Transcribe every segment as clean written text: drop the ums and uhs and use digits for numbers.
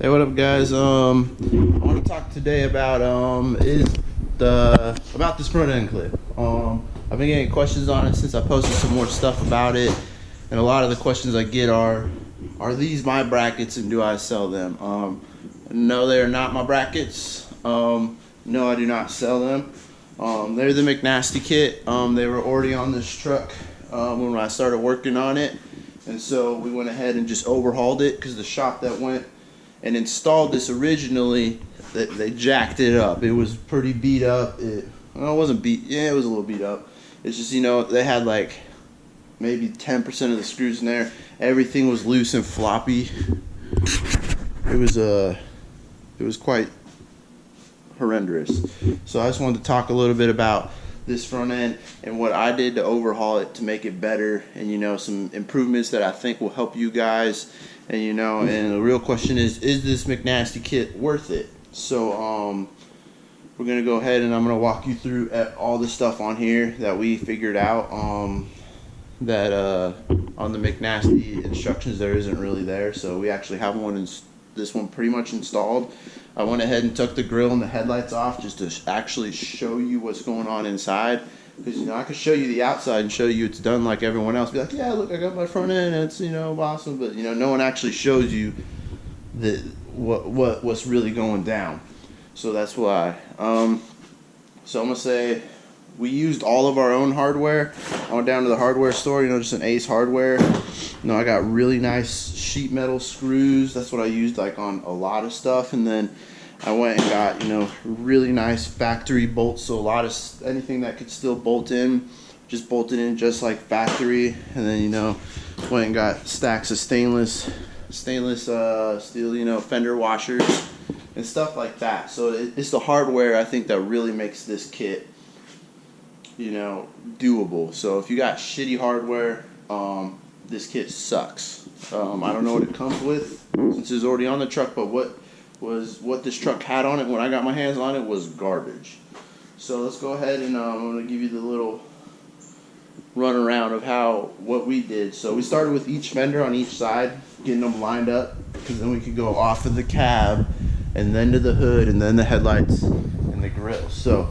Hey, what up, guys? I want to talk today about about this front end clip. I've been getting questions on it since I posted some more stuff about it, and a lot of the questions I get are these my brackets and do I sell them? No, they are not my brackets. No, I do not sell them. They're the McNasty kit. They were already on this truck when I started working on it, and so we went ahead and just overhauled it because the shop that went and installed this originally, they jacked it up. It was pretty beat up. It wasn't beat. Yeah, it was a little beat up. It's just, you know, they had like maybe 10% of the screws in there. Everything was loose and floppy. It was quite horrendous. So I just wanted to talk a little bit about this front end and what I did to overhaul it to make it better, and, you know, some improvements that I think will help you guys. And, you know, and the real question is this McNasty kit worth it? So we're gonna go ahead and I'm gonna walk you through all the stuff on here that we figured out that on the McNasty instructions there isn't really there. So we actually have this one pretty much installed. I went ahead and took the grill and the headlights off just to actually show you what's going on inside. Because, you know, I could show you the outside and show you it's done like everyone else. Be like, yeah, look, I got my front end, and it's, you know, awesome. But, you know, no one actually shows you what's really going down. So that's why. So I'm gonna say we used all of our own hardware. I went down to the hardware store, you know, just an Ace Hardware. You know, I got really nice sheet metal screws. That's what I used like on a lot of stuff. And then I went and got, you know, really nice factory bolts. So a lot of anything that could still bolt in, just bolted in just like factory. And then, you know, went and got stacks of stainless steel, you know, fender washers and stuff like that. So it's the hardware, I think, that really makes this kit, you know, doable. So if you got shitty hardware, this kit sucks. I don't know what it comes with since it's already on the truck, but what this truck had on it when I got my hands on it was garbage. So let's go ahead and I'm going to give you the little run around of what we did. So we started with each fender on each side, getting them lined up, because then we could go off of the cab and then to the hood and then the headlights and the grill. So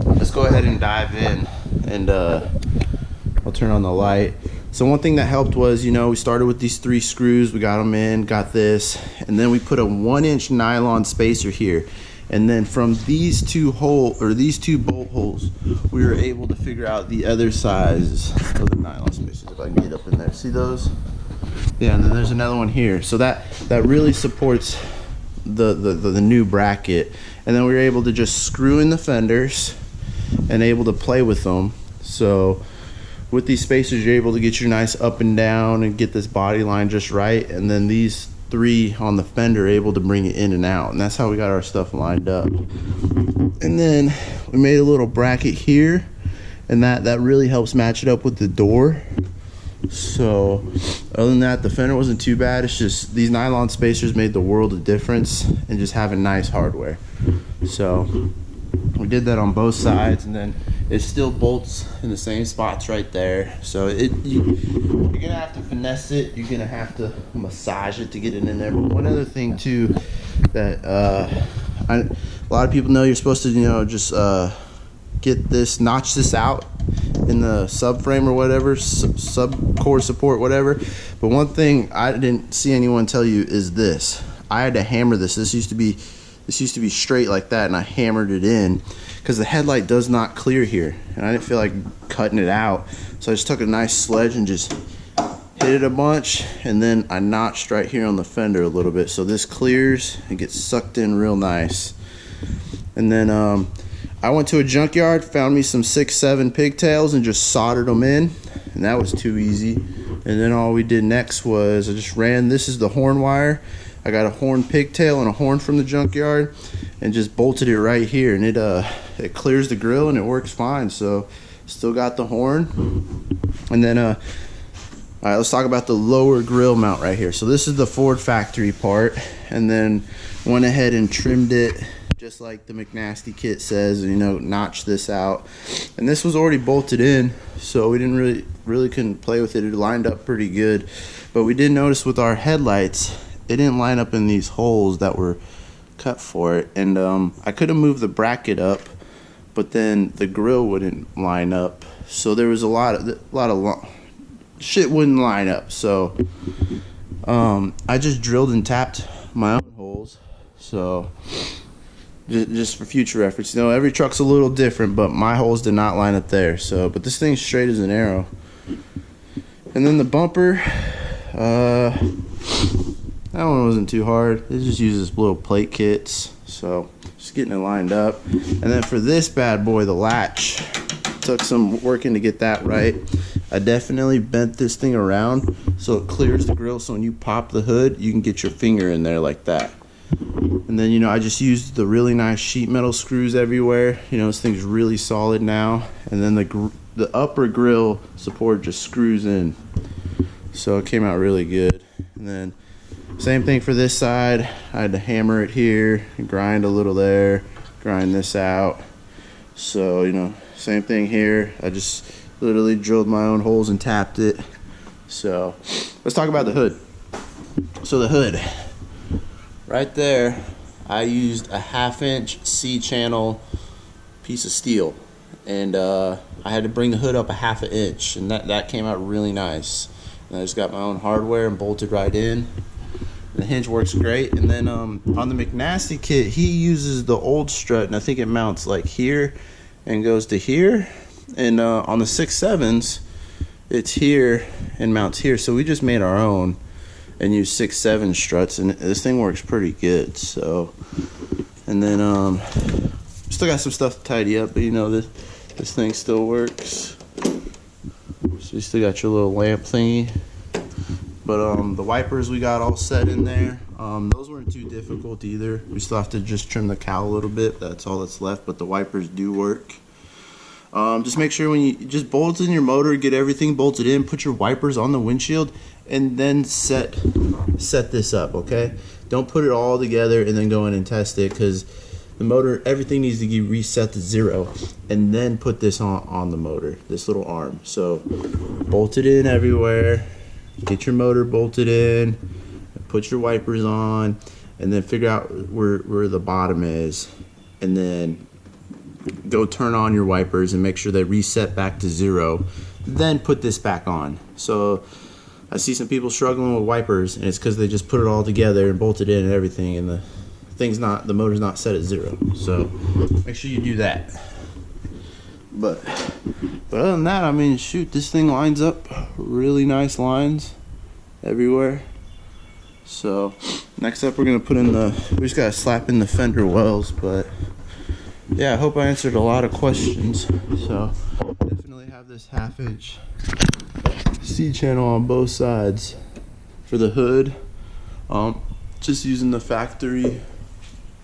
let's go ahead and dive in, and I'll turn on the light. So one thing that helped was, you know, we started with these 3 screws, we got them in, got this, and then we put a 1-inch nylon spacer here. And then from these two bolt holes, we were able to figure out the other size of the nylon spacers. If I can get up in there, see those? Yeah, and then there's another one here. So that really supports the new bracket. And then we were able to just screw in the fenders and able to play with them. So with these spacers, you're able to get your nice up and down and get this body line just right. And then these 3 on the fender are able to bring it in and out. And that's how we got our stuff lined up. And then we made a little bracket here, and that really helps match it up with the door. So other than that, the fender wasn't too bad. It's just these nylon spacers made the world of difference, and just having nice hardware. So we did that on both sides, and then it still bolts in the same spots right there. So you're gonna have to finesse it. You're gonna have to massage it to get it in there. But one other thing too that a lot of people know, you're supposed to, you know, just notch this out in the subframe or whatever, sub core support, whatever. But one thing I didn't see anyone tell you is this. I had to hammer this. This used to be straight like that, and I hammered it in because the headlight does not clear here, and I didn't feel like cutting it out. So I just took a nice sledge and just hit it a bunch, and then I notched right here on the fender a little bit, so this clears and gets sucked in real nice. And then I went to a junkyard, found me some 6-7 pigtails, and just soldered them in, and that was too easy. And then all we did next was I just ran, this is the horn wire. I got a horn pigtail and a horn from the junkyard, and just bolted it right here, and it clears the grill and it works fine. So still got the horn. And then all right, let's talk about the lower grill mount right here. So this is the Ford factory part, and then went ahead and trimmed it just like the McNasty kit says, and, you know, notch this out. And this was already bolted in, so we didn't really couldn't play with it. It lined up pretty good. But we did notice with our headlights, it didn't line up in these holes that were cut for it, and I could have moved the bracket up, but then the grill wouldn't line up, so there was a lot of shit wouldn't line up. So I just drilled and tapped my own holes, so just for future reference. You know, every truck's a little different, but my holes did not line up there. So, but this thing's straight as an arrow. And then the bumper, that one wasn't too hard. It just uses little plate kits, so just getting it lined up. And then for this bad boy, the latch, took some working to get that right. I definitely bent this thing around so it clears the grill, so when you pop the hood, you can get your finger in there like that. And then, you know, I just used the really nice sheet metal screws everywhere. You know, this thing's really solid now. And then the upper grill support just screws in, so it came out really good. And then same thing for this side. I had to hammer it here, grind a little there, grind this out. So, you know, same thing here. I just literally drilled my own holes and tapped it. So let's talk about the hood. So the hood, right there, I used a 1/2 inch C-channel piece of steel, and I had to bring the hood up a 1/2 inch, and that came out really nice. And I just got my own hardware and bolted right in. The hinge works great. And then on the McNasty kit, he uses the old strut, and I think it mounts like here and goes to here. And on the 6.7s, it's here and mounts here. So we just made our own and use 6.7 struts, and this thing works pretty good. So, and then still got some stuff to tidy up, but you know, this thing still works. So you still got your little lamp thingy. But the wipers we got all set in there. Those weren't too difficult either. We still have to just trim the cowl a little bit. That's all that's left, but the wipers do work. Just make sure when you just bolt in your motor, get everything bolted in, put your wipers on the windshield, and then set this up, okay? Don't put it all together and then go in and test it, because the motor, everything needs to be reset to 0, and then put this on the motor, this little arm. So bolt it in everywhere, get your motor bolted in, put your wipers on, and then figure out where the bottom is, and then go turn on your wipers and make sure they reset back to 0, then put this back on. So I see some people struggling with wipers, and it's because they just put it all together and bolted in and everything, and the motor's not set at 0. So make sure you do that. But other than that, I mean, shoot, this thing lines up really nice lines everywhere. So next up, we're gonna put in we just gotta slap in the fender wells. But yeah, I hope I answered a lot of questions. So definitely have this 1/2 inch C-channel on both sides for the hood. Just using the factory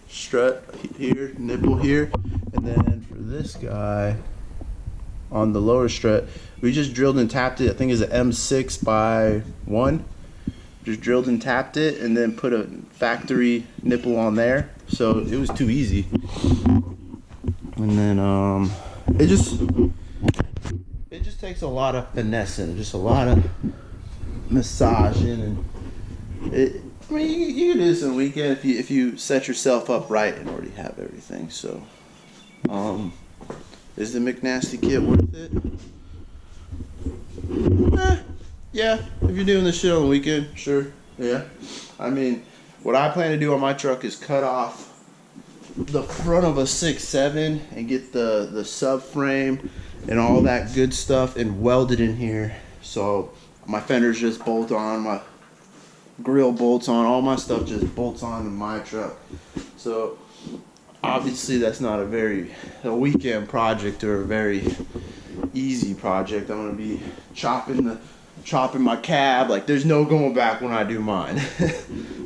strut here, nipple here, and then for this guy on the lower strut, we just drilled and tapped it. I think it's an M6x1. Just drilled and tapped it, and then put a factory nipple on there. So it was too easy. And then it just takes a lot of finessing, just a lot of massaging, and I mean, you can do this in a weekend if you set yourself up right and already have everything. So, is the McNasty kit worth it? Yeah, if you're doing this shit on the weekend, sure. Yeah, I mean, what I plan to do on my truck is cut off the front of a 6.7 and get the subframe and all that good stuff and weld it in here. So my fenders just bolt on, my grill bolts on, all my stuff just bolts on in my truck. So obviously that's not a weekend project or a very easy project. I'm gonna be chopping my cab. Like, there's no going back when I do mine.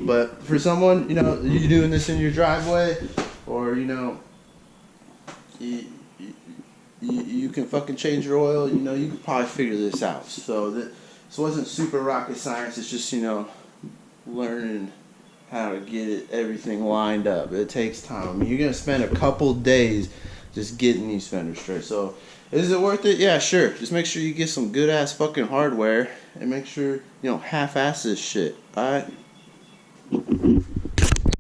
But for someone, you know, you're doing this in your driveway, or you know, you can fucking change your oil, you know, you could probably figure this out. So this wasn't super rocket science. It's just, you know, learning how to get everything lined up. It takes time. I mean, you're gonna spend a couple days just getting these fenders straight. So is it worth it? Yeah, sure. Just make sure you get some good ass fucking hardware, and make sure you don't half-ass this shit. Alright?